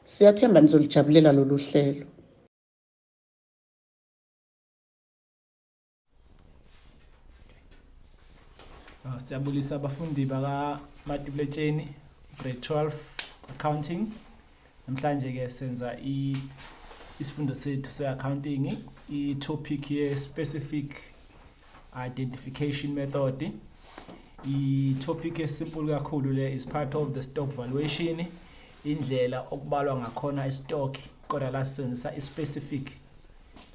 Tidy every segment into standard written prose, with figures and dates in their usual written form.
Siyathemba nizolijabulela lolu hlelo. Siyabulisa abafundi baka Matipletsheni grade 12 accounting. Namhlanje ke senza isifundo sethu se-accounting, i-topic ye-specific identification method. I-topic esimple kakhulu le is part of the stock valuation, indlela okubalwa ngakhona i-stock kodwa la sisebenzisa i-specific.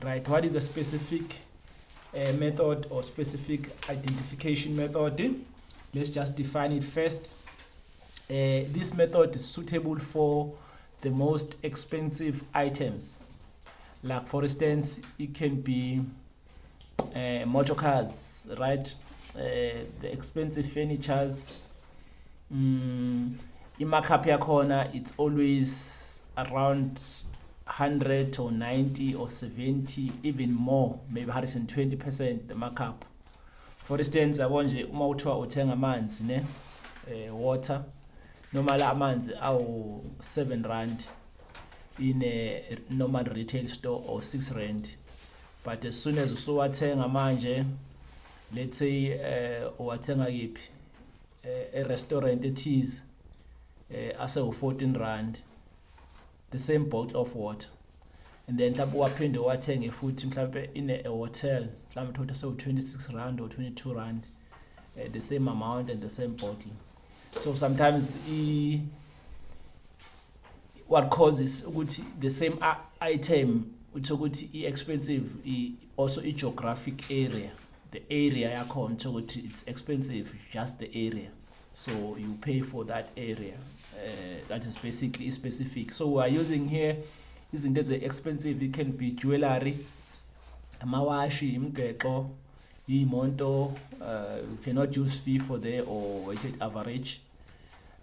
Right, what is a specific method or specific identification method? Let's just define it first. This method is suitable for the most expensive items. Like for instance, it can be motor cars, right? The expensive furnitures. I-markup yakhona, it's always around 100 or 90 or 70, even more, maybe 120% the markup. For instance, nje uma uthiwa uthenga amanzi ne water, normally amanzi awu 7 rand in a normal retail store or 6 rand. But as soon as usowathenga manje, let's say uwathenga kiphi a restaurant ethize ase 14 rand, the same bottle of water. And then mhlawumbe waphinde wathenge futhi mhlawumbe in a hotel mhlawumbe uthola so 26 rand or 22 rand, the same amount and the same bottle. So sometimes what causes ukuthi the same item uthi ukuthi i-expensive also i-geographic area, the area yakhona uthi ukuthi it's expensive, just the area, so you pay for that area. That is basically specific. So we are using here izinto ezi-expensive. It can be jewelry, amawashi, imigexo, imoto. You cannot use FIFO there or weighted average.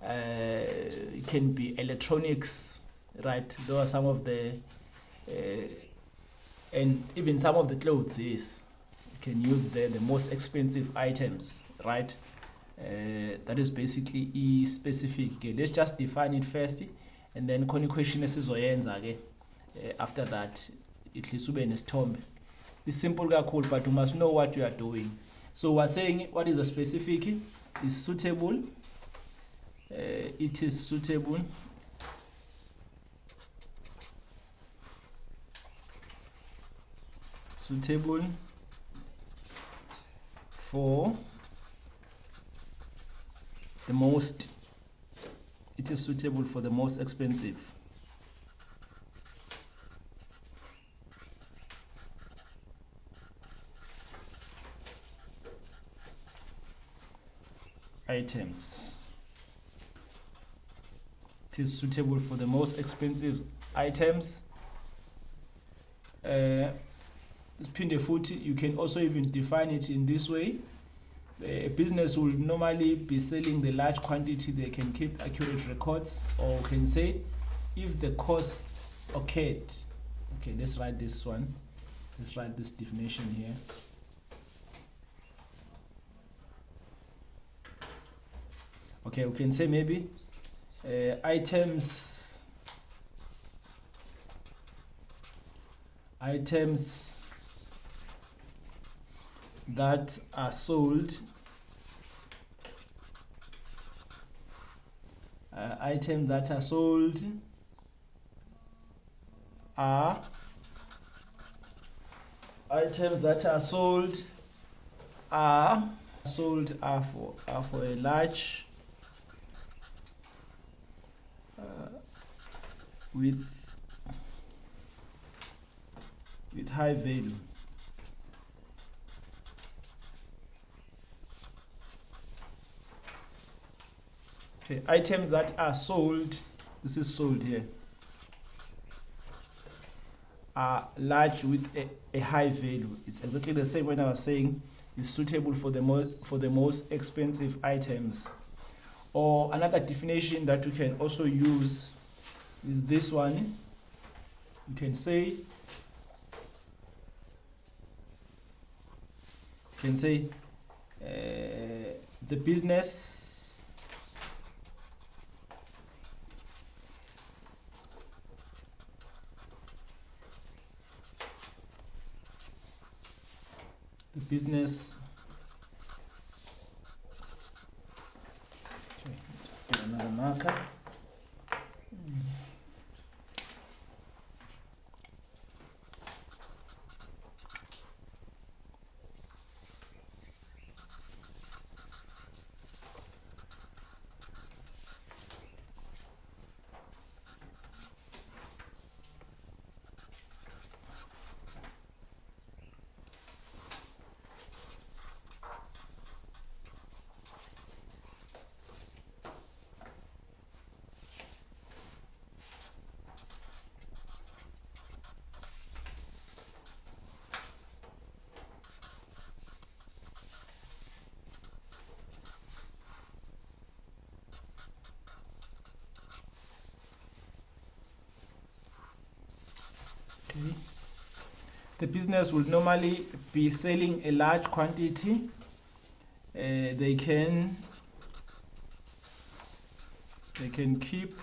It can be electronics, right? Those are some of the and even some of the clothes. Yes, you can use there the most expensive items, right? That is basically specific. Okay, let's just define it first, and then khona question esizoyenza ke after that it least ube nesithombe. It's simple kakhulu, but you must know what you are doing. So we're saying what is a specific is suitable. It is suitable for the most, it is suitable for the most expensive items. It is suitable for the most expensive items. Phinde futhi, you can also even define it in this way. A business will normally be selling the large quantity, they can keep accurate records, or can say if the cost occurred. Okay, let's write this one. Let's write this definition here. Okay, we can say maybe items that are sold, items that are sold are for a large with high value. Okay, items that are sold, this is sold here, are large with a high value. It's exactly the same when I was saying it's suitable for the most expensive items. Or another definition that we can also use is this one. You can say the business the business. Okay, just get another marker. Okay. The business will normally be selling a large quantity. They can keep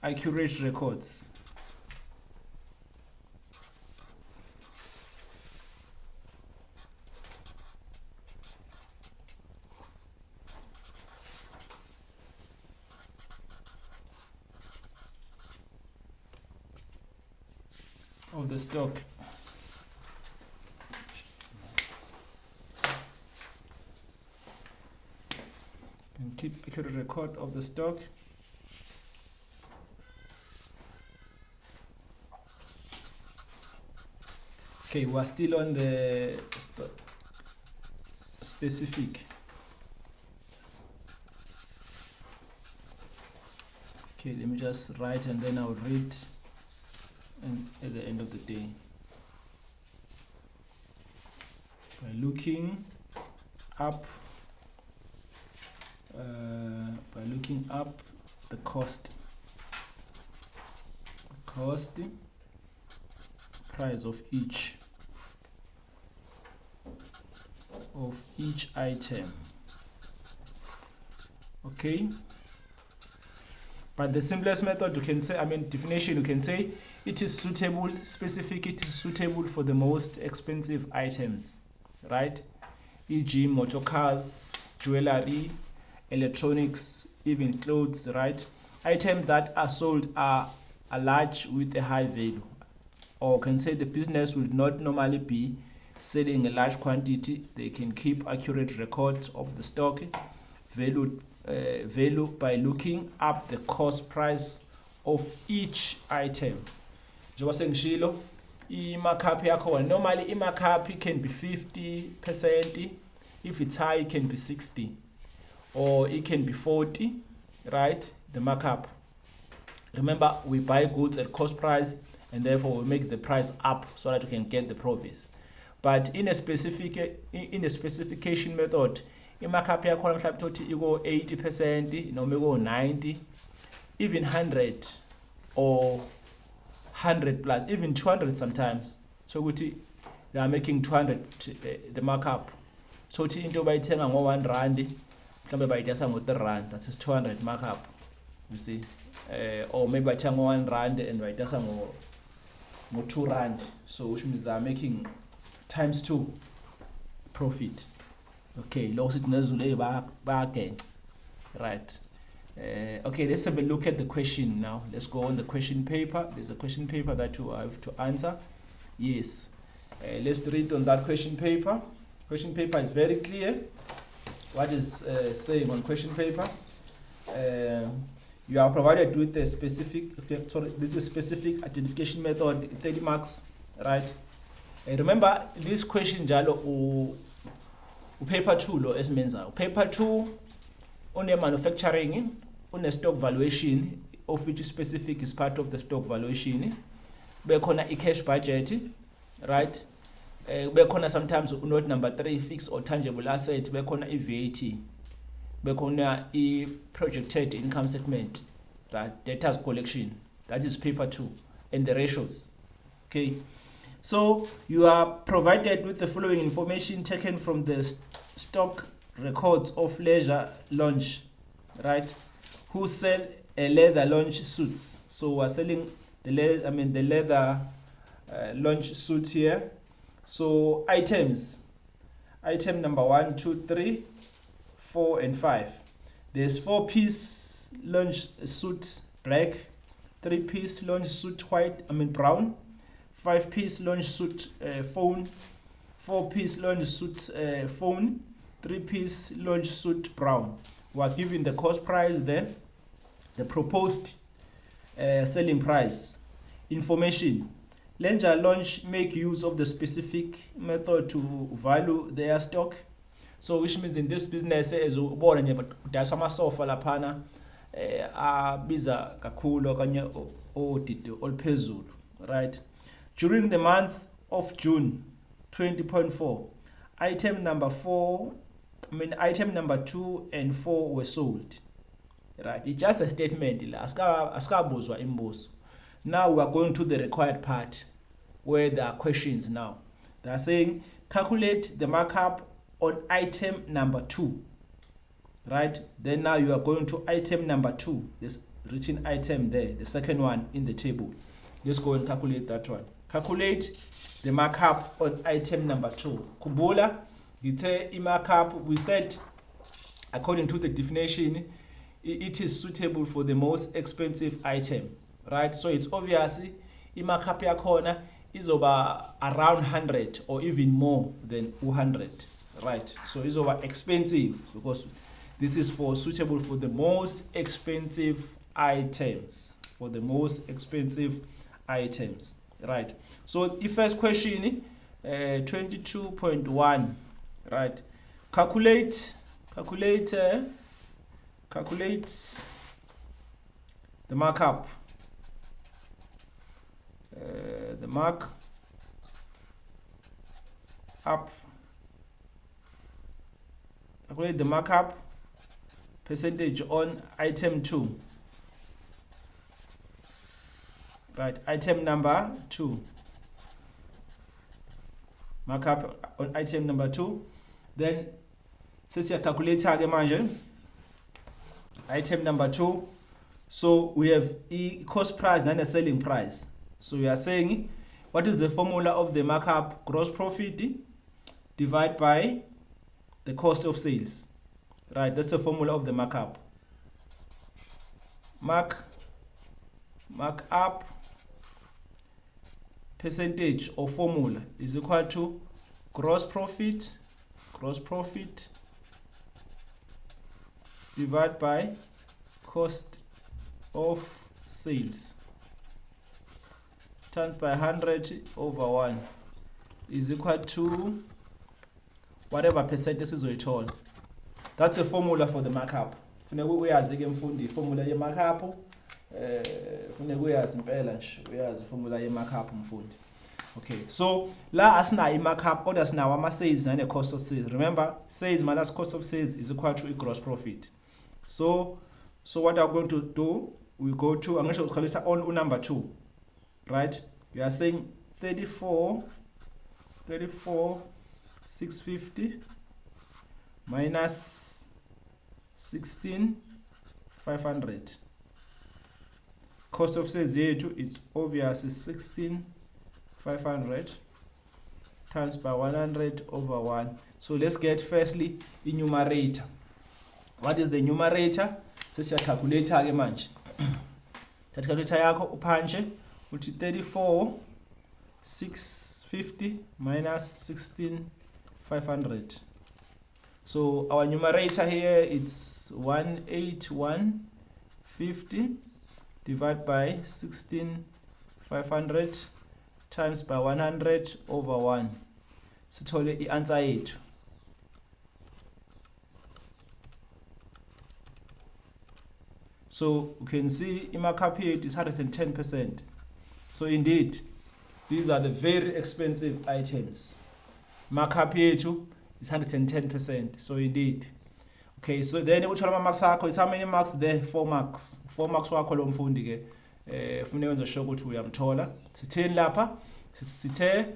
accurate records. Of the stock. And keep accurate record of the stock. Okay, we're still on the specific. Okay, let me just write and then I'll read and at the end of the day. By looking up the cost price of each item. Okay, but the simplest method you can say, definition, you can say it is suitable, specific, it is suitable for the most expensive items, right? E.g. motor cars, jewelry, electronics, even clothes, right? Items that are sold are large with a high value. Or can say the business will not normally be selling a large quantity. They can keep accurate records of the stock value by looking up the cost price of each item. Njengoba sengishilo, i-markup yakho, normally i-markup can be 50%. If it's high, it can be 60, or it can be 40, right? The markup. Remember, we buy goods at cost price, and therefore we make the price up so that we can get the profits. But in a specification method, i-markup yakho mhlawumbe uthi iko 80%, noma iko 90, even 100 or 100 plus, even 200 sometimes. So they are making 200 the markup. So into bayithenga ngo 1 rand, mhlawumbe bayidayisa ngo 3 rand, that is 200 markup. You see, or maybe bayithenga ngo 1 rand and bayidayisa ngo 2 rand. So which means they are making times 2 profit. Okay, right. Okay, let's have a look at the question now. Let's go on the question paper. There's a question paper that you have to answer. Yes. Let's read on that question paper. Question paper is very clear. What is saying on question paper? You are provided with a specific, this is a specific identification method, 30 marks, right? Remember this question jalo paper 2 lo esimenza. Paper 2 on a manufacturing, on a stock valuation, of which specific is part of the stock valuation. Bekhona i-cash budget, right? Bekhona sometimes note number 3, fixed or tangible asset. Bekhona i-VAT. Bekhona i-projected income statement, right? Data's collection. That is paper 2, and the ratios. Okay. So you are provided with the following information taken from the stock records of leisure lounge, right? Who sell a leather lounge suits. So we're selling the leather lounge suit here. So items, item number 1, 2, 3, 4 and 5. There's 4-piece lounge suit black, 3-piece lounge suit brown, 5-piece lounge suit phone, 4-piece lounge suit phone, 3-piece lounge suit brown. We are given the cost price there, the proposed selling price. Information. Lenja launch make use of the specific method to value their stock. So which means in this business as ubona nje udayisa amasofa laphana abiza kakhulu okanye odidi oluphezulu, right? During the month of June 20.4, item number 2 and 4 were sold. Right? It's just a statement. Askabuzwa imbuzo. Now we are going to the required part where there are questions now. They are saying calculate the markup on item number 2. Right? Then now you are going to item number 2. This written item there, the second one in the table. Just go and calculate that one. Calculate the markup on item number 2. Kubula, the markup, we said according to the definition, it is suitable for the most expensive item, right? So it's obviously markup yakhona is over around 100 or even more than 200, right? So it's over expensive because this is for suitable for the most expensive items, right? So the first question, 22.1, right? Calculate the markup. The mark up. Calculate the markup percentage on item 2. Right, item number 2. Markup on item number 2. Then since you calculate manje, item number 2. So we have a cost price and a selling price. So we are saying what is the formula of the markup? Gross profit divided by the cost of sales. Right, that's the formula of the markup. Markup percentage or formula is equal to gross profit divided by cost of sales times by 100 over 1 is equal to whatever percentage is told. That's a formula for the markup. Funeka uyazi ke mfundi formula ye markup. Funeka uyazi impela nje uyazi formula ye markup mfundi. Okay, so la asina I markup or asina ama sales and the cost of sales. Remember, sales minus cost of sales is equal to gross profit. So what I'm going to do, we go to, I'm going to calculate on number 2, right? We are saying 34,650 minus 16,500. Cost of sales here too is obviously 16,500 times by 100 over 1. So let's get firstly the numerator. What is the numerator? Sesi ya calculator ke manje. Calculator yakho uphanje uthi 34,650 minus 16,500. So our numerator here it's 18150 divided by 16,500 times by 100 over 1. Sithole i-answer yethu. So you can see markup here is 110%. So indeed, these are the very expensive items. Markup here too is 110%. So indeed. Okay, so then uthola marks akho is how many marks there? 4 marks. 4 marks wakho lo mfundi ke kufanele wenze sure ukuthi uyamthola. Sitheni lapha? Sithe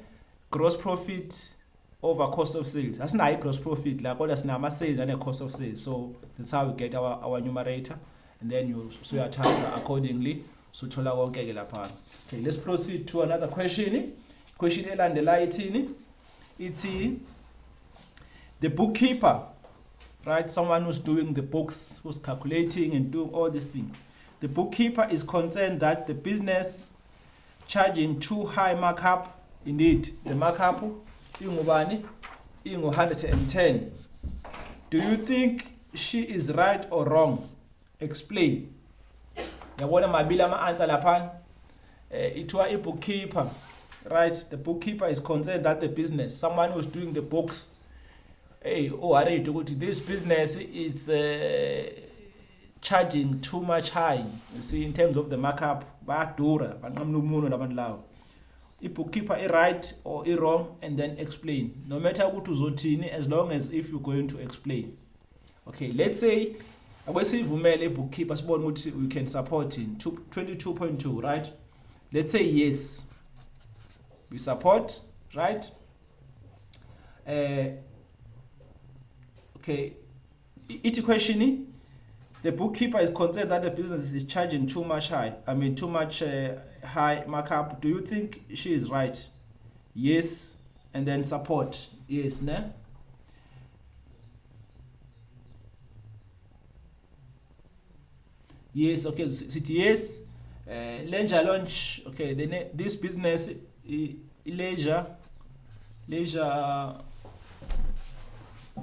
gross profit over cost of sales. Asinayo gross profit la kodwa sina ama sales and cost of sales. So that's how we get our numerator. And then you type accordingly. So thola konke ke lapha. Okay, let's proceed to another question. Question elandelayo ithini? It's the bookkeeper, right? Someone who's doing the books, who's calculating and doing all these things. The bookkeeper is concerned that the business charging too high markup. Indeed, the markup is 110. Do you think she is right or wrong? Explain. Yabona mabili ama-answer lapha. Ithiwa i-bookkeeper, right? The bookkeeper is concerned that the business, someone who's doing the books, worried ukuthi this business is charging too much high. You see, in terms of the markup, bayadura, banqamla umuno labantu lawo. I-bookkeeper right or wrong, and then explain. No matter ukuthi uzothini, as long as if you're going to explain. Okay, let's say akwesivumele i-bookkeeper sibone ukuthi we can support in 22.2, right? Let's say yes, we support, right? Okay, it's a question. The bookkeeper is concerned that the business is charging too much high. Too much high markup. Do you think she is right? Yes, and then support. Yes, ne? Yes, okay, city yes. Leisure launch. Okay, this business, leisure.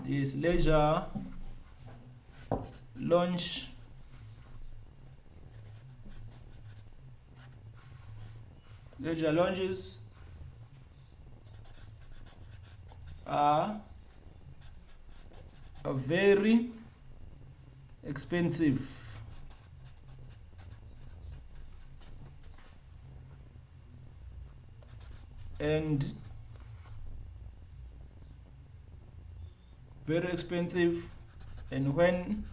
Yes, leisure launch. Leisure launches are very expensive. And very expensive, and when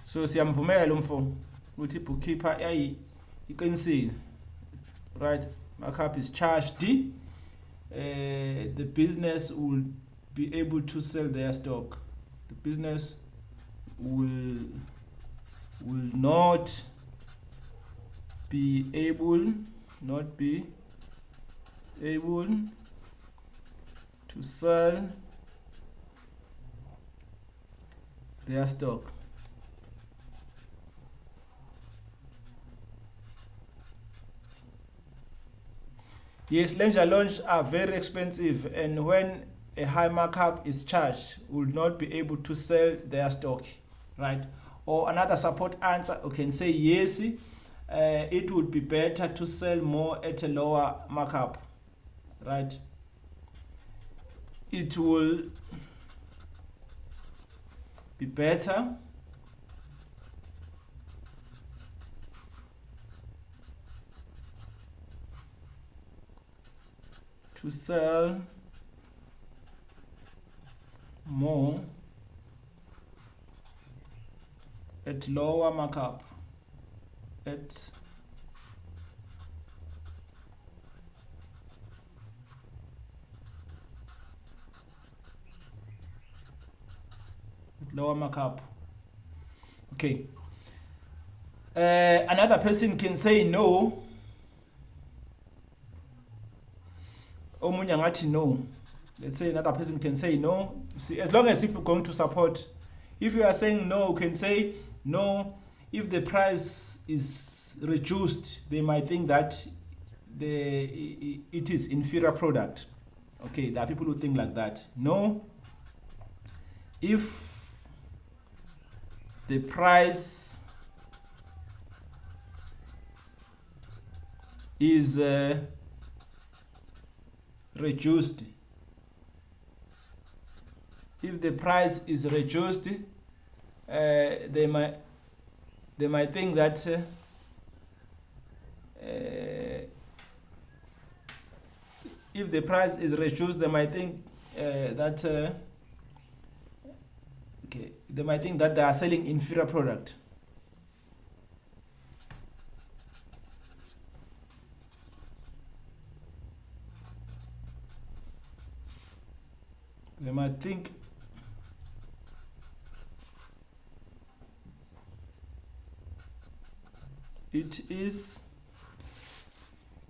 so siyamvumela lo mfo ukuthi bookkeeper iqinisile, right? Markup is charged. The business will be able to sell their stock. The business will not be able to sell their stock. Yes, leisure launch are very expensive, and when a high markup is charged, will not be able to sell their stock, right? Or another support answer, you can say yes, it would be better to sell more at a lower markup, right? It will be better to sell more at lower markup at lower markup. Okay, another person can say no. Omunye angathi no. Let's say another person can say no. See, as long as if you're going to support, if you are saying no, you can say no. If the price is reduced, they might think that it is inferior product. Okay, there are people who think like that. No. If the price is reduced, if the price is reduced, they might think that if the price is reduced, they might think that okay, they might think that they are selling inferior product. They might think it is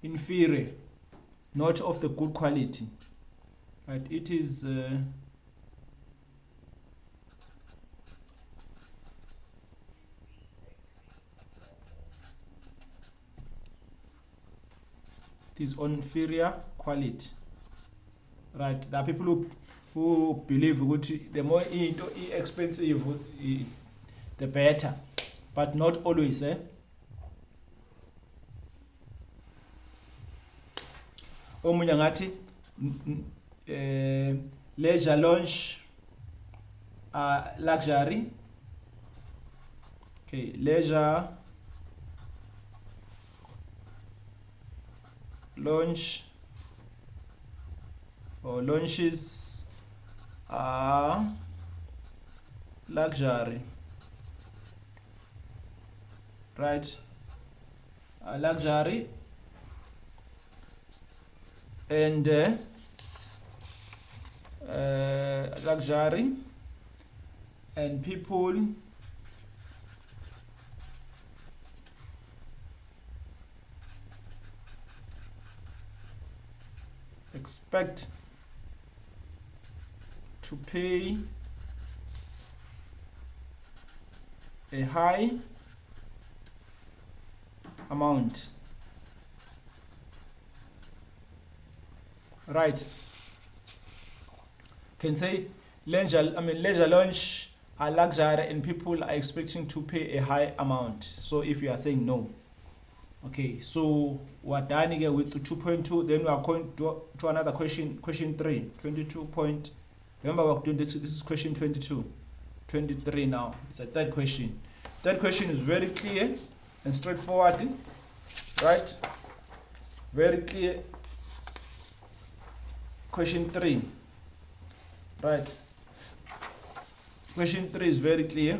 inferior, not of the good quality, right? It is it is inferior quality, right? There are people who believe that the more expensive the better, but not always, eh? Omunye ngathi leisure lounge luxury. Okay, leisure lounge or lounges are luxury, right? Luxury, and luxury, and people expect to pay a high amount, right? Can say leisure lounge are luxury and people are expecting to pay a high amount. So if you are saying no, okay, so we're done here with 2.2. Then we are going to another question, question 3, 22 point. Remember we're doing this is question 22, 23 now. It's a third question. Third question is very clear and straightforward, right? Very clear. Question 3, right? Question 3 is very clear.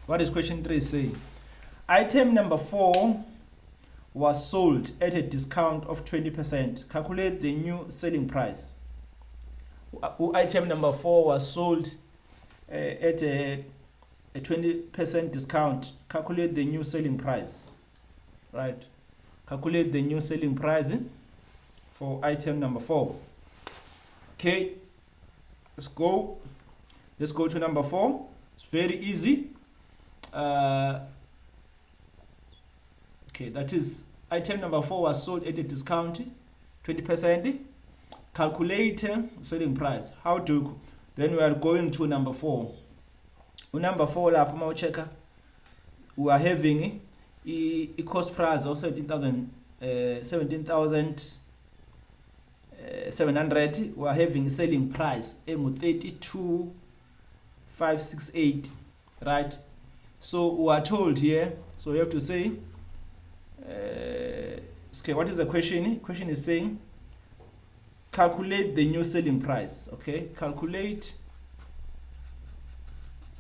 What does question 3 say? Item number 4 was sold at a discount of 20%. Calculate the new selling price. Item number 4 was sold at a 20% discount. Calculate the new selling price, right? Calculate the new selling price for item number 4. Okay, let's go to number 4. It's very easy. Okay, that is item number 4 was sold at a discount 20%. Calculate selling price. How do? Then we are going to number 4. Number 4 lapho mawuchecka we are having a cost price of 17,700. We are having a selling price engu 32,568, right? So we are told here, so you have to say okay, what is the question? Question is saying calculate the new selling price. Okay, calculate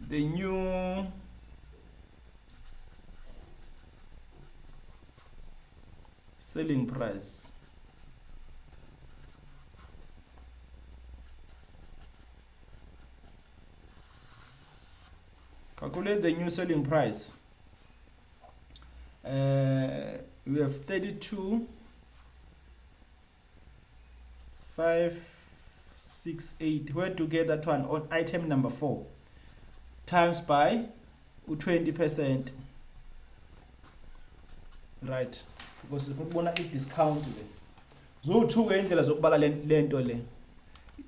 the new selling price. Calculate the new selling price. We have 32,568. Where to get that one? On item number 4 times by 20%, right? Because if we want a discount, so two indlela zokubala lento le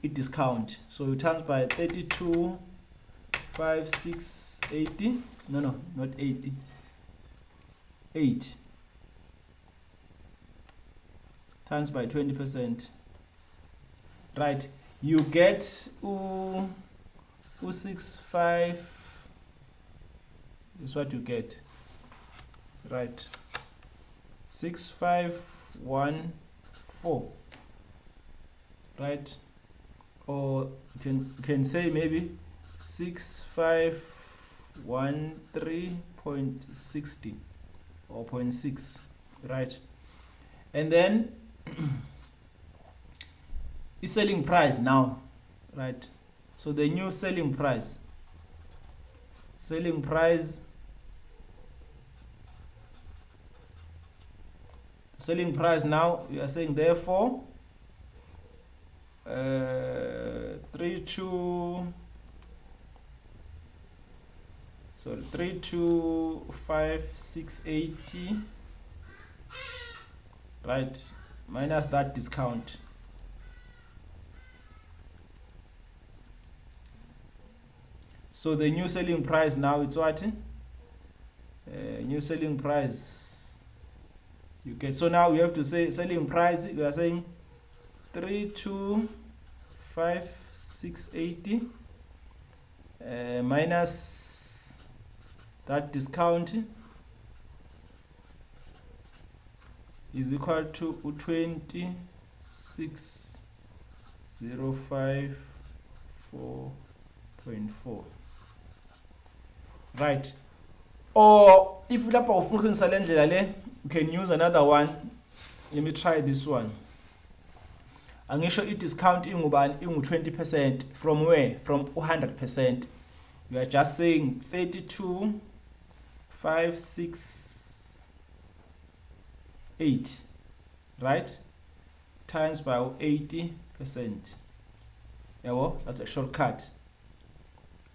I discount. So you times by 32,568. No, not 80. 8 times by 20%, right? You get 65 is what you get, right? 6514, right? Or you can say maybe 6513.60 or 0.6, right? And then is selling price now, right? So the new selling price now, we are saying therefore 325,680, right, minus that discount. So the new selling price now, it's what? New selling price you get. So now we have to say selling price, we are saying 325,680 minus that discount is equal to 26,054.4, right? Or if lapha ufuna ukusebenzisa le ndlela le, you can use another one. Let me try this one. Angisho i-discount ingubani, ingu 20%. From where? From 100%. We are just saying 32,568, right, times by 80%. Yeah, that's a shortcut,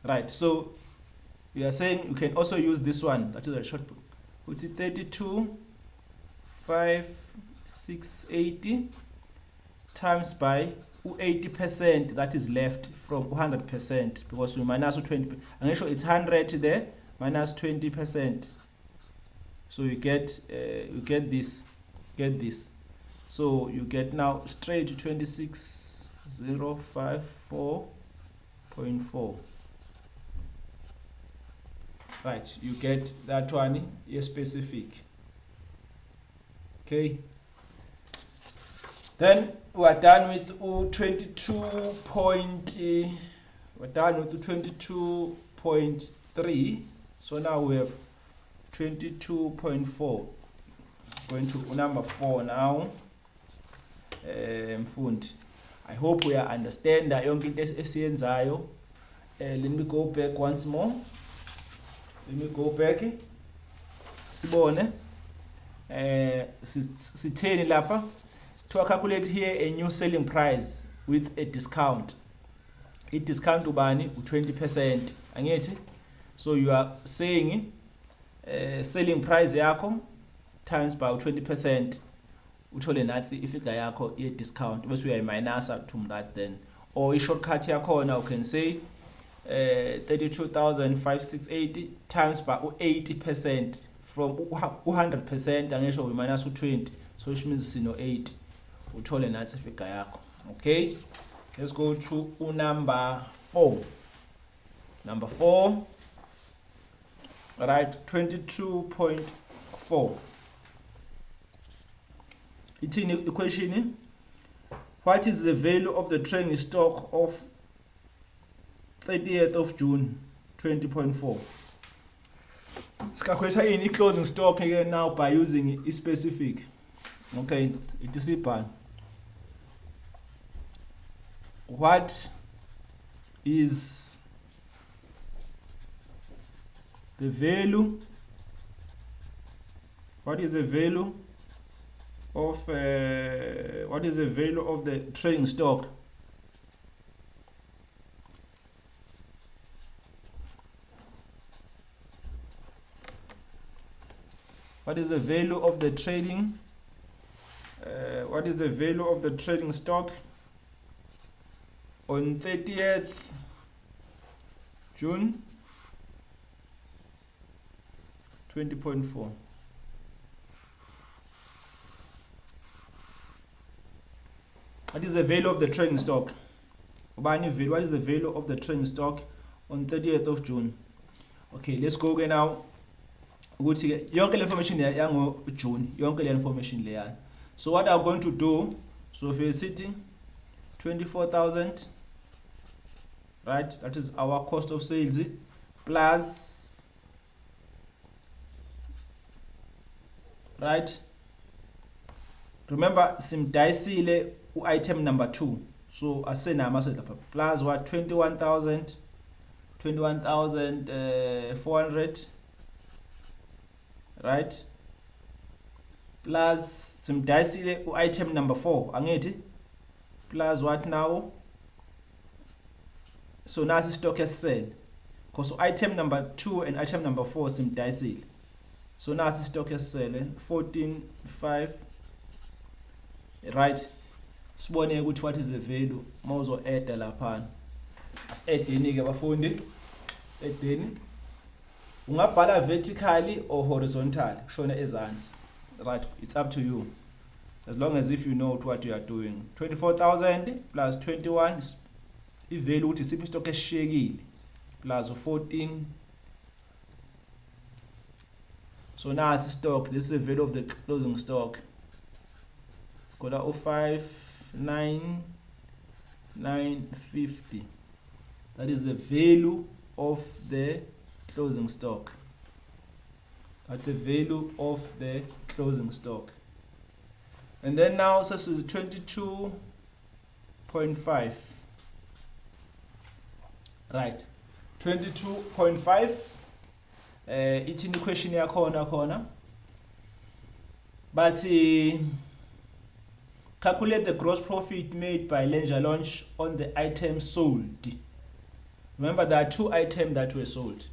right? So we are saying you can also use this one, that is a short, which is 32,568 times by 80% that is left from 100%, because we minus 20. I'm sure it's 100 there minus 20%. So you get this. So you get now straight 26,054.4. Right, you get that one is specific. Okay. Then we are done with 22.3. So now we have 22.4. Going to number 4 now. Mfundi, I hope we understand that yonke into esiyenzayo. Let me go back once more. Sibone. Sitheni lapha. To calculate here a new selling price with a discount. It discount ubani 20%. Angithi? So you are saying selling price yakho times by 20%. Uthole nathi ifigure yakho ye discount. Bese uyayiminus to that then. Or i-shortcut yakho now can say 32,568 times by 80% from 100%. Angisho we minus 20. So which means sino 8. Uthole nathi figure yakho. Okay, let's go to number 4. Number 4, right, 22.4. It's in the question. What is the value of the trailing stock of 30th of June 20.4? Calculate any closing stock again now by using a specific. Okay, it is pan. What is the value? What is the value of the trading stock? What is the value of the trading? What is the value of the trading stock on 30th June 20.4? What is the value of the trading stock? What is the value of the trading stock on 30th of June? Okay, let's go again now. Yonke information yango June, yonke information leya. So what I'm going to do, so if you're sitting 24,000, right, that is our cost of sales, plus, right, remember simdaisile item number 2, So asenama lapha plus what 21,400, right? Plus simdayisile item number 4 angithi plus what now? So nasi stock esisele because item number 2 and item number 4 simdayisile. So nasi stock esisele 14.5, right? Sibone ukuthi what is the value mawuzo add lapha. As addeni ke bafundi, addeni ungabhala vertically or horizontally kushona ezansi, right? It's up to you, as long as if you know what you are doing. 24,000 plus 21 ivalue ukuthi siphi stock esishekile plus 14. So now it's stock, this is the value of the closing stock. Got 59950. That is the value of the closing stock. That's the value of the closing stock. And then now this is 22.5. Right. 22.5. It's in the question here corner. But calculate the gross profit made by Leisure Launch on the item sold. Remember, there are 2 items that were sold.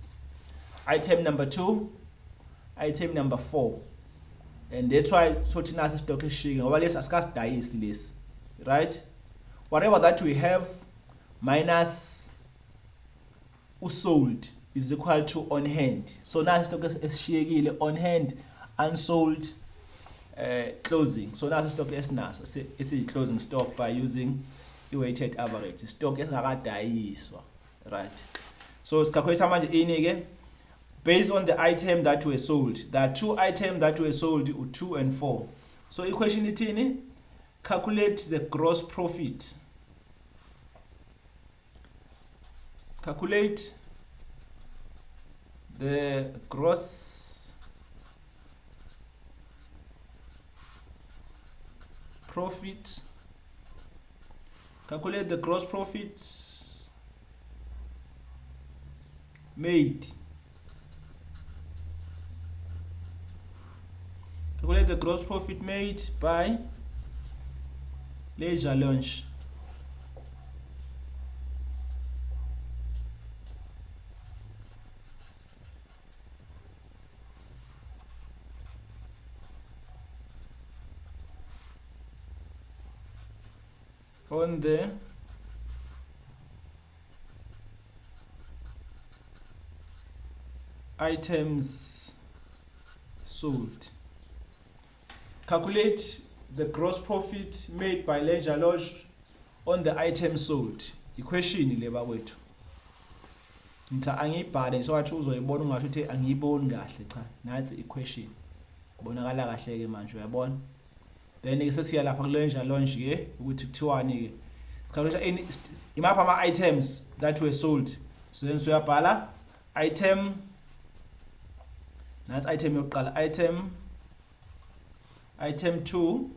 Item number 2, item number 4. And they try sorting out the stock sharing. Well, let's discuss this, right? Whatever that we have minus who sold is equal to on hand. So now stock is sharing on hand, unsold, closing. So now stock is now. So it's a closing stock by using the weighted average. Stock is not right. So it's calculate based on the item that were sold. There are 2 items that were sold, 2 and 4. So equation itini, calculate the gross profit. Calculate the gross profit. Calculate the gross profit made. Calculate the gross profit made by Leisure Launch. On the items sold. Calculate the gross profit made by Leisure Launch on the items sold. Equation leba kwethu. Ngitha angibhale nje wathi uzoyibona ungathi uthe angiyiboni kahle cha. Nathi equation. Bonakala kahle ke manje uyabona. Then ke sesiya lapha ku Leisure Launch ke ukuthi kuthiwani ke. Calculate imapha ama items that were sold. So then uyabhala item, that's item yokuqala, item 2,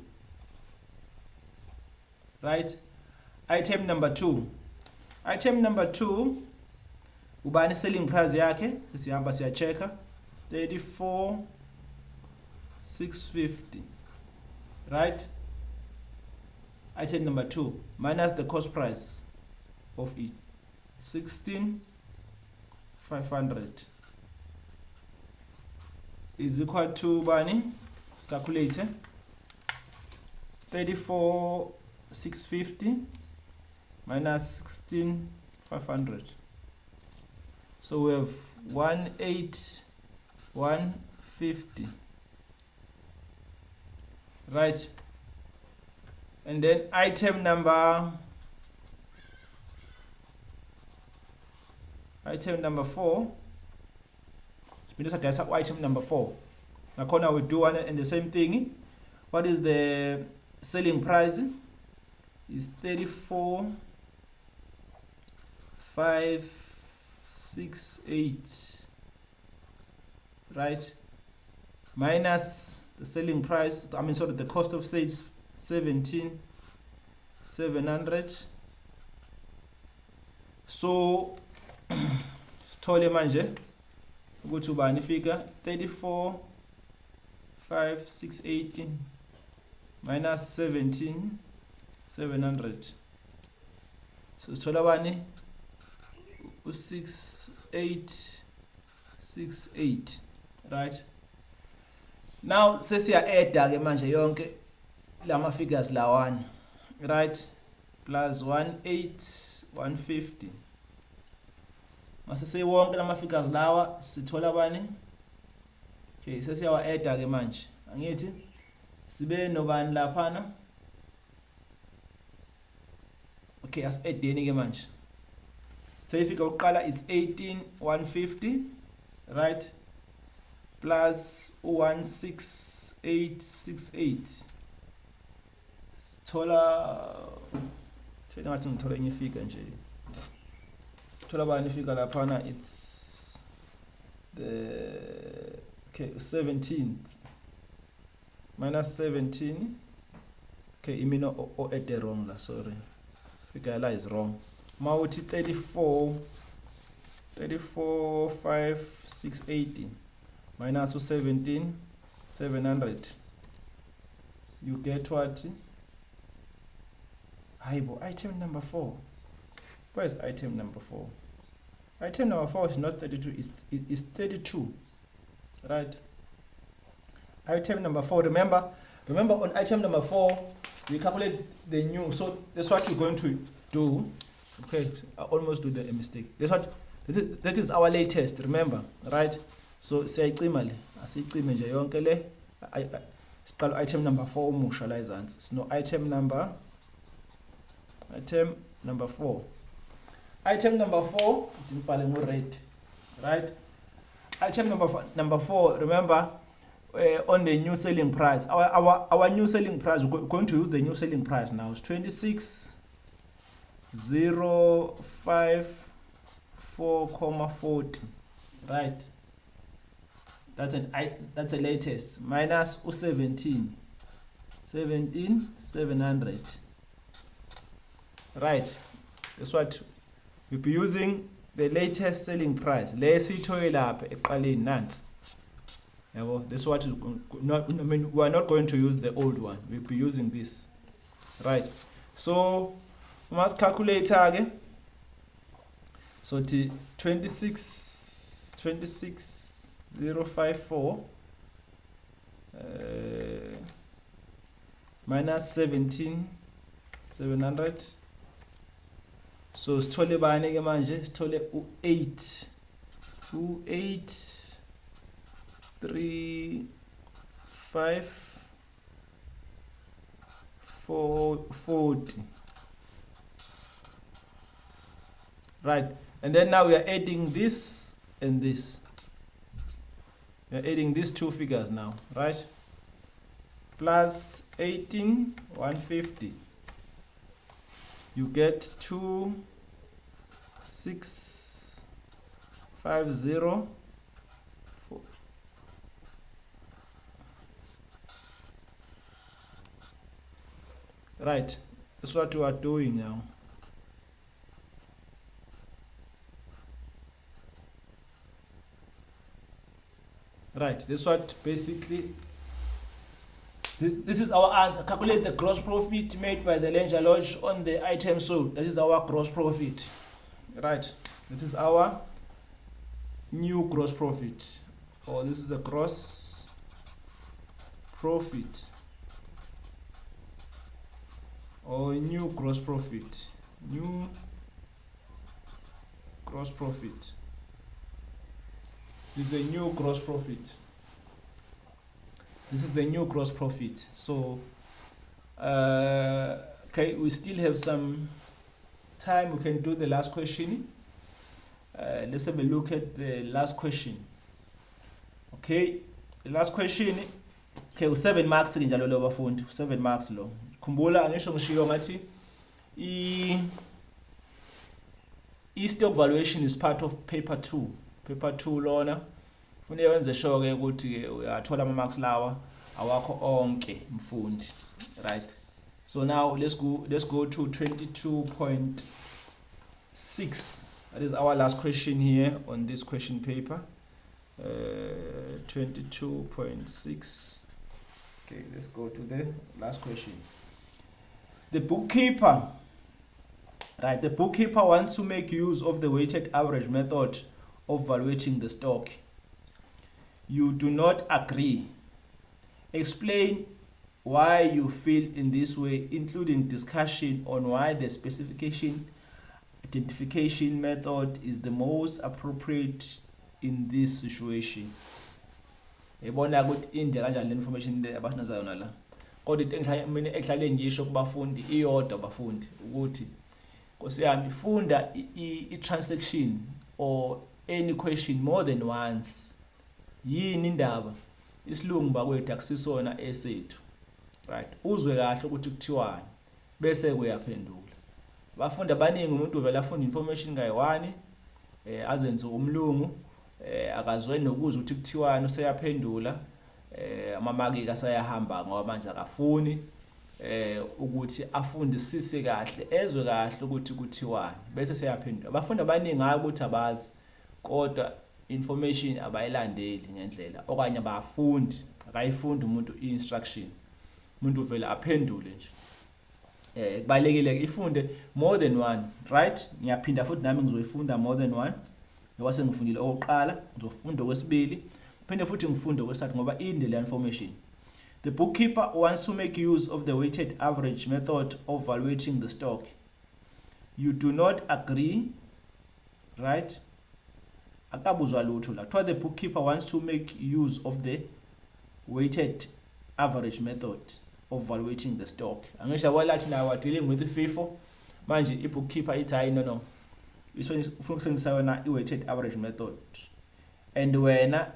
right? Item number 2. Item number 2 ubani selling price yakhe siyahamba siya checka 34,650, right? Item number 2 minus the cost price of it 16,500 is equal to bani, calculate 34,650 minus 16,500. So we have 18,150, right? And then item number 4. Item number 4. Now we do one and the same thing. What is the selling price? Is 34,568, right? Minus the selling price, the cost of sales 17,700 So sithole manje ukuthi ubani figure 34,568 minus 17,700. So sithola bani u6868, right? Now sesiya add ke manje yonke lama figures lawana, right? Plus 18150. Mase sewonke lama figures lawa sithola bani? Okay, sesiyawa add ke manje. Angithi sibe nobani laphana? Okay, as addeni ke manje. Sifika uqala it's 18,150, right? Plus 16868. Sithola thina ngathi ngithola enye figure nje. Thola bani figure laphana, it's the 17 minus 17. Okay, imino o at the wrong la, sorry. Figure la is wrong. Mawuthi 34,568 minus 17,700. You get what? Item number 4. Where's item number 4? Item number 4 is not 32, it's 32, right? Item number 4, remember on item number 4, we calculate the new, so that's what you're going to do. Okay, I almost do the mistake. That is our latest, remember, right? So siyayicima le, asicime nje yonke le. Siqala item number 4 umusha la izansi. Sino item number 4. Item number 4, ngibhale ngo red, right? Item number 4, remember, on the new selling price. Our new selling price, we're going to use the new selling price now. It's 26,054,40, right? That's a latest minus 17,700, right? That's what we'll be using, the latest selling price. Let's see lapha eqaleni nansi. This is what we are not going to use the old one. We'll be using this, right? So we must calculate again. So 26,054 minus 17,700. So sithole bani ke manje? Sithole u8 3 5 4 40, right? And then now we are adding this and this. We are adding these two figures now, right? Plus 18,150. You get 26,504. Right, that's what we are doing now. Right, this is what basically, this is our answer. Calculate the gross profit made by the Lenja Lodge on the item sold. That is our gross profit. Right, this is our new gross profit. Or this is the gross profit. Or new gross profit. New gross profit. This is a new gross profit. This is the new gross profit. So, okay, we still have some time. We can do the last question. Let's have a look at the last question. Okay, the last question. Okay, 7 marks in njalo lo bafundi, 7 marks lo. Khumbula ngisho ngishiyo ngathi stock valuation is part of paper 2. Paper 2 lona kufanele wenze sure ke ukuthi uyathola ama marks lawa awakho onke mfundi, right? So now let's go to 22 point 6. That is our last question here on this question paper. 22.6. Okay, let's go to the last question. The bookkeeper wants to make use of the weighted average method of evaluating the stock. You do not agree. Explain why you feel in this way, including discussion on why the specification identification method is the most appropriate in this situation. Yabona ukuthi inde kanjani le information le abasinaza yona la. Kodwa into mina ehlale ngisho kubafundi iyodwa abafundi ukuthi Nkosi yami funda i-transaction or any question more than once. Yini indaba? Isilungu bakwethu akusisona esethu. Right? Uzwe kahle ukuthi kuthiwani bese kuyaphendula. Abafundi abaningi umuntu uvela afunda information ngayiwani azenze umlungu akazweni nokuzwa ukuthi kuthiwani useyaphendula amamaki kasayahamba ngoba manje akafuni ukuthi afundisise kahle ezwe kahle ukuthi kuthiwani bese seyaphendula. Abafundi abaningi hayi ukuthi abazi kodwa information abayilandeli ngendlela okanye abafundi akayifundi umuntu instruction umuntu uvela aphendule nje. Kubalekile ifunde more than one, right? Ngiyaphinda futhi nami ngizoyifunda more than one. Ngoba sengifundile oqala ngizofunda okwesibili phinde futhi ngifunde okwesithathu ngoba inde le information. The bookkeeper wants to make use of the weighted average method of evaluating the stock. You do not agree, right? Akabuzwa lutho la. The bookkeeper wants to make use of the weighted average method of evaluating the stock. Angisho walathi na we dealing with FIFO manje i-bookkeeper ithi hayi no ufuna ukusebenzisa yona i-weighted average method and wena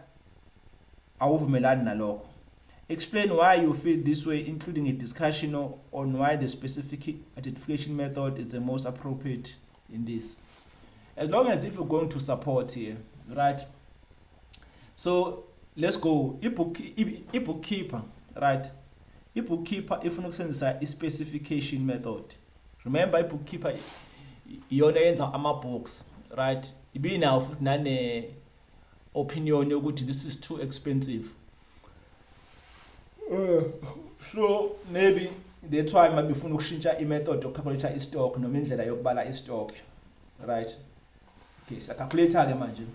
awuvumelani nalokho. Explain why you feel this way, including a discussion on why the specific identification method is the most appropriate in this. As long as if you're going to support here, right? So let's go. I-bookkeeper, right? I-bookkeeper ifuna ukusebenzisa i-specification method. Remember i-bookkeeper iyona yenza ama-books, right? Ibinawo futhi nane opinion yokuthi this is too expensive. So maybe that's why maybe ufuna ukushintsha i-method yokucalculate i-stock noma indlela yokubala i-stock, right? Okay, so calculate ke manje.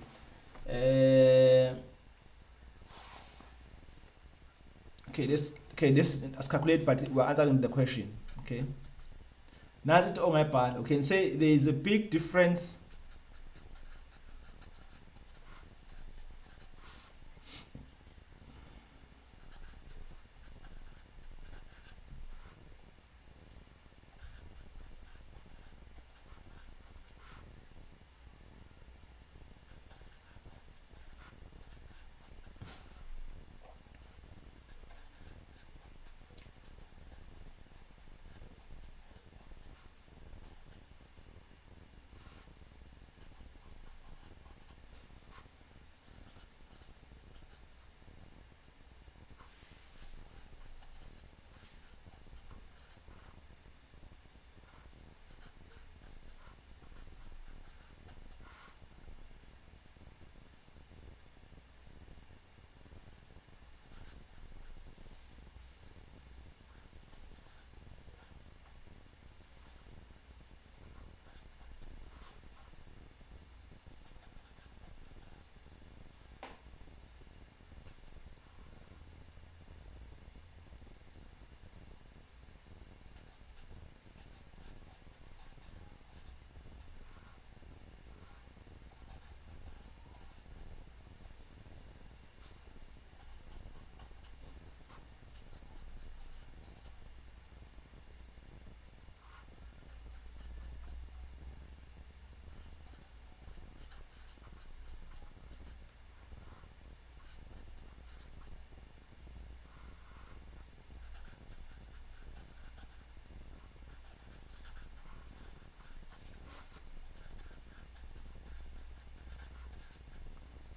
Let's calculate, but we're answering the question. Okay. Now that on my part, we can say there is a big difference.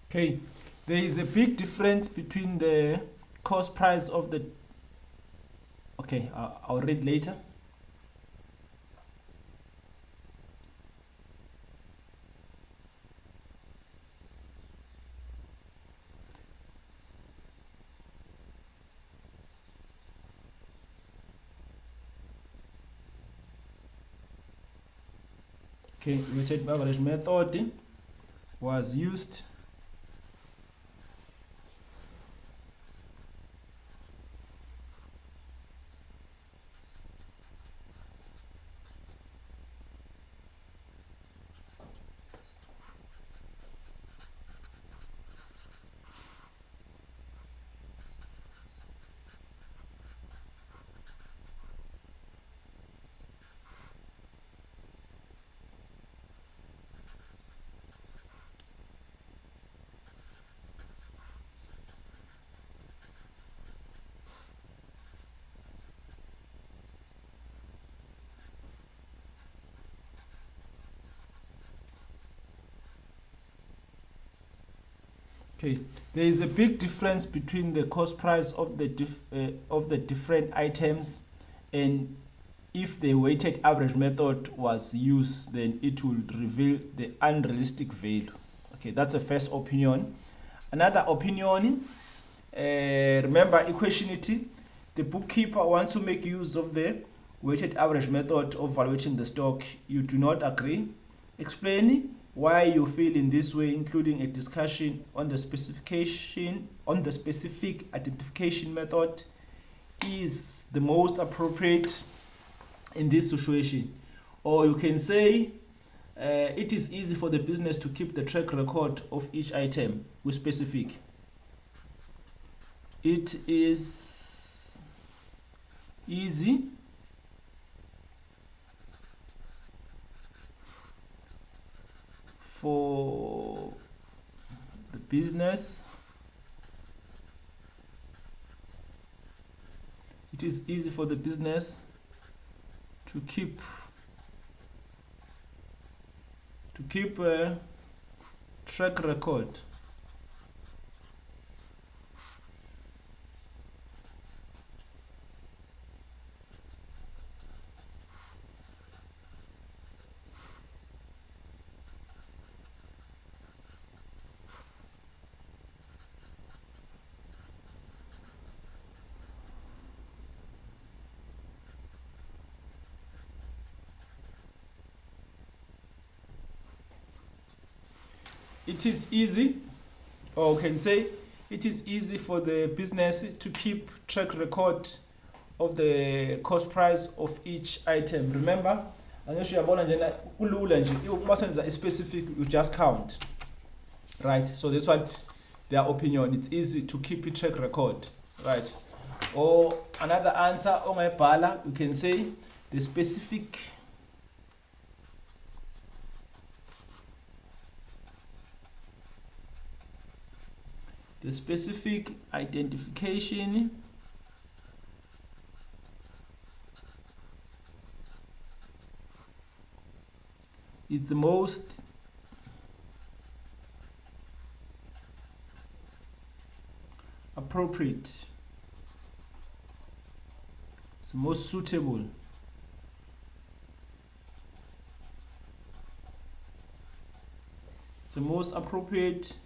Okay, there is a big difference between the cost price of the. Okay, I'll read later. Okay, weighted average method was used Okay, there is a big difference between the cost price of the different items, and if the weighted average method was used, then it will reveal the unrealistic value. Okay, that's the first opinion. Another opinion, remember equationity. The bookkeeper wants to make use of the weighted average method of valuating the stock. You do not agree. Explain why you feel in this way, including a discussion on the specific identification method is the most appropriate in this situation. Or you can say it is easy for the business to keep the track record of each item with specific. It is easy for the business. It is easy for the business to keep a track record it is easy, or we can say it is easy for the business to keep track record of the cost price of each item. Remember, unless you are specific, you just count, right? So that's what their opinion. It's easy to keep a track record, right? Or another answer on my bala, you can say the specific identification is the most appropriate, it's the most suitable, it's the most appropriate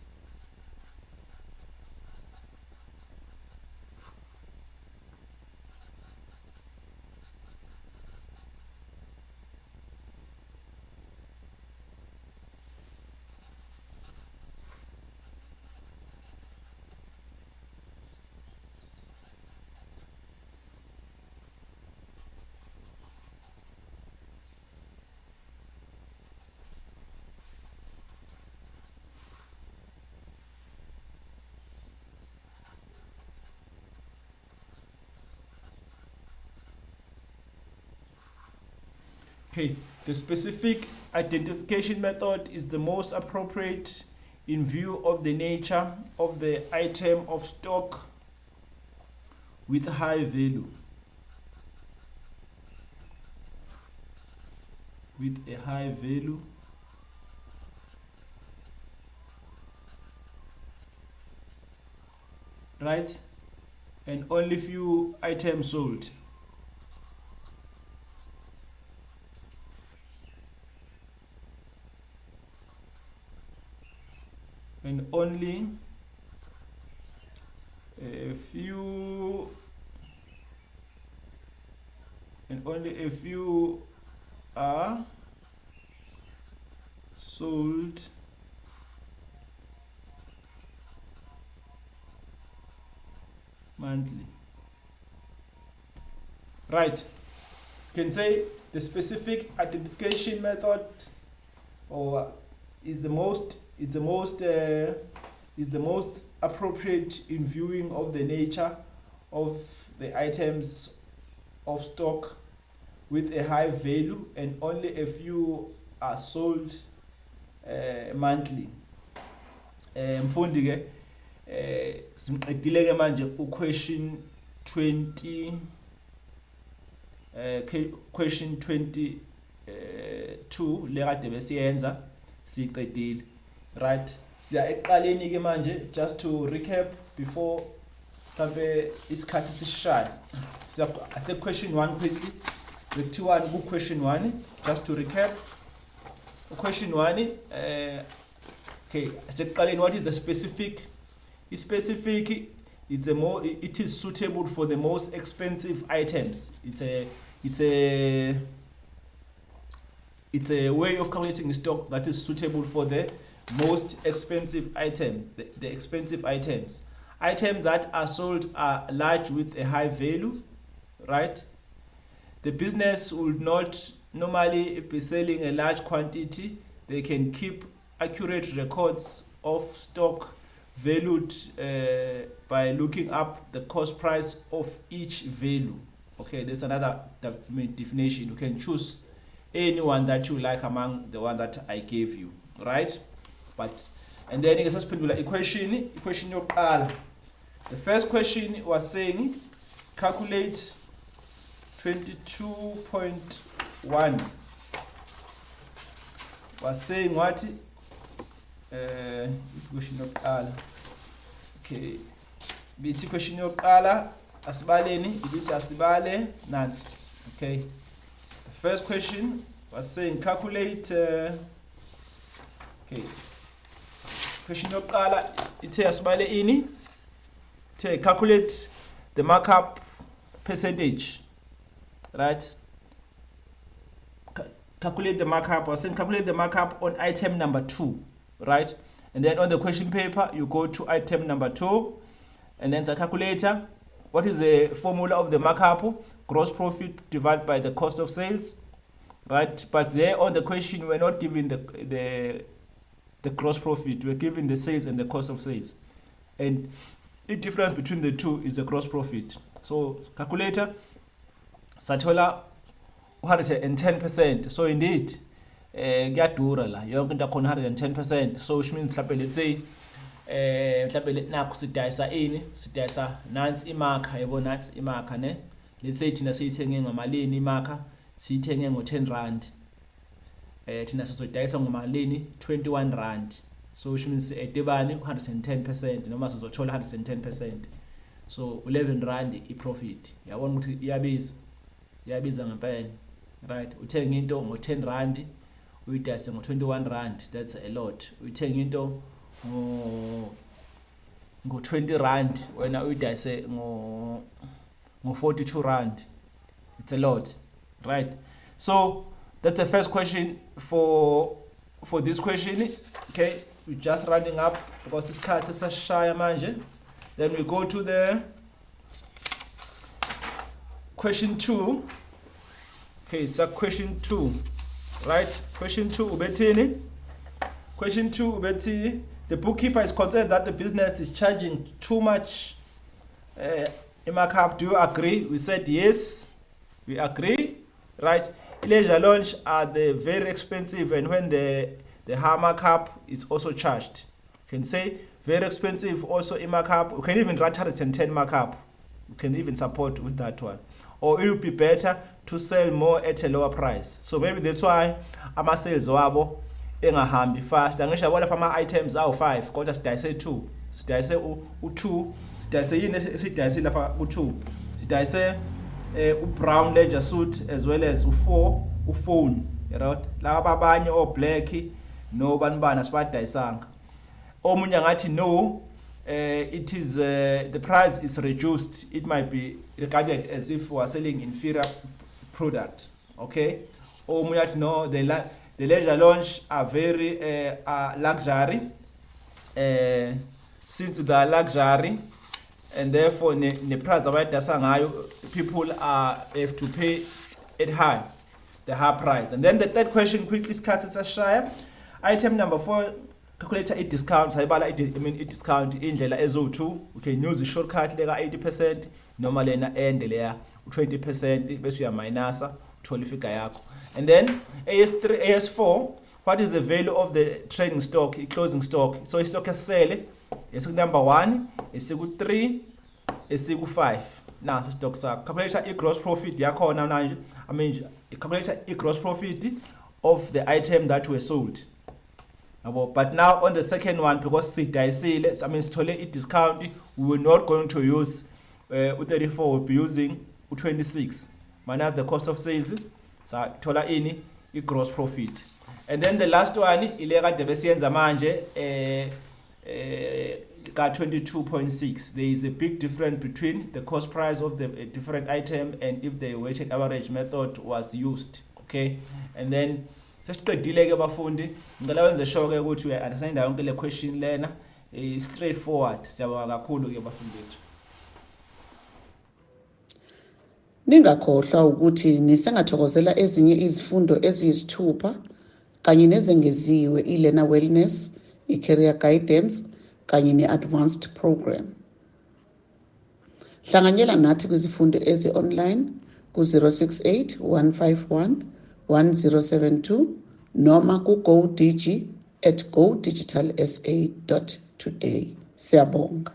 Okay, the specific identification method is the most appropriate in view of the nature of the item of stock with high value. With a high value. Right? And only few items sold. And only a few are sold monthly. Right. You can say the specific identification method or is the most appropriate in viewing of the nature of the items of stock with a high value, and only a few are sold monthly. Mfundi ke simqedile ke manje question 20 question 22 le kade besiyenza siqedile, right? Siya eqaleni ke manje, just to recap before mhlambe isikhathi sishaya. Siya ase question 1 quickly. Ku question 1, just to recap. Question 1, okay, asiqaleni, what is the specific? Specific, it is suitable for the most expensive items. It's a way of calculating stock that is suitable for the most expensive item, the expensive items. Items that are sold are large with a high value, right? The business would not normally be selling a large quantity. They can keep accurate records of stock valued by looking up the cost price of each value. Okay, there's another definition. You can choose anyone that you like among the one that I gave you, right? And then it's a equation yokuqala. The first question was saying calculate 22.1 was saying what? Question yokuqala. Okay, bithi question yokuqala asibaleni ibithi asibale nansi. Okay, the first question was saying calculate okay, question yokuqala ithe asibale ini, ithe calculate the markup percentage, right? Calculate the markup. I was saying calculate the markup on item number 2, right? And then on the question paper you go to item number 2, and then the calculator. What is the formula of the markup? Gross profit divided by the cost of sales, right? But there on the question we're not given the gross profit, we're given the sales and the cost of sales, and the difference between the two is the gross profit. So calculator sathola 110%. So indeed kuyadura la, yonke into akhona 110%. So which means mhlawumbe let's say mhlawumbe nakho sidayisa ini, sidayisa nansi imarker, yebo nansi imarker ne. Let's say thina siyithenge ngamalini imarker, siyithenge ngo10 rand. Thina sizodayisa ngomalini 21 rand. So which means edebani 110%, noma sizothola 110%. So 11 rand i profit. Yabona ukuthi iyabiza ngempela, right? Uthenga into ngo10 rand, uyidayise ngo21 rand, that's a lot. Uthenga into ngo20 rand, wena uyidayise ngo42 rand, it's a lot, right? So that's the first question for this question. Okay, we're just rounding up because this card is a shy manje. Then we go to the question 2. Okay, so question 2, right? Question 2 ubethini. Question 2 ubethi, the bookkeeper is concerned that the business is charging too much markup. Do you agree? We said yes, we agree, right? Leisure launch are the very expensive, and when the high markup is also charged. You can say very expensive also in markup. You can even write 110 markup. You can even support with that one. Or it would be better to sell more at a lower price. So maybe that's why ama sales wabo engahambi fast. Angisho yabo lapha ama items awu 5 kodwa sidayise 2. Sidayise u2, sidayise yini sidayise lapha u2. Sidayise brown ledger suit as well as u4 uphone, right? Laba abanye o black no banibana sibadayisanga. Omunye ngathi no, it is the price is reduced. It might be regarded as if we are selling inferior product. Okay, omunye ngathi no, The leisure lounge are very luxury. Since they are luxury, and therefore the price of people have to pay it high, the high price. And then the third question quickly cuts a share. Item number 4, calculator a discount. I mean, a discount in the SO2. We can use the shortcut like 80%, normally end layer 20%, basically minus 12 yako. And then AS3, AS4, what is the value of the trading stock, closing stock? So it's stock is sell, it's number 1, it's 3, it's 5. Now so stock sa calculator a gross profit yakho now. I mean, calculator a gross profit of the item that were sold. But now on the second one, because I mean, totally discount, we were not going to use 34, we'll be using 26 minus the cost of sales. So tola ini a gross profit. And then the last one, ilega debesienza manje got 22.6. There is a big difference between the cost price of the different item and if the weighted average method was used. Okay, and then sesiqedile ke bafundi ngicela wenze sure ke ukuthi uya-understand yonke le question lena straightforward. Siyabonga kakhulu ke bafundi bethu. Ningakhohlwa ukuthi nisengathokozela ezinye izifundo eziyisithupha kanye nezengeziwe i-learner wellness, i-career guidance kanye ne-advanced program. Hlanganyela nathi kwizifundo ezi-online ku-068 151 1072 noma ku-GoDigi@godigitalsa.today. Siyabonga.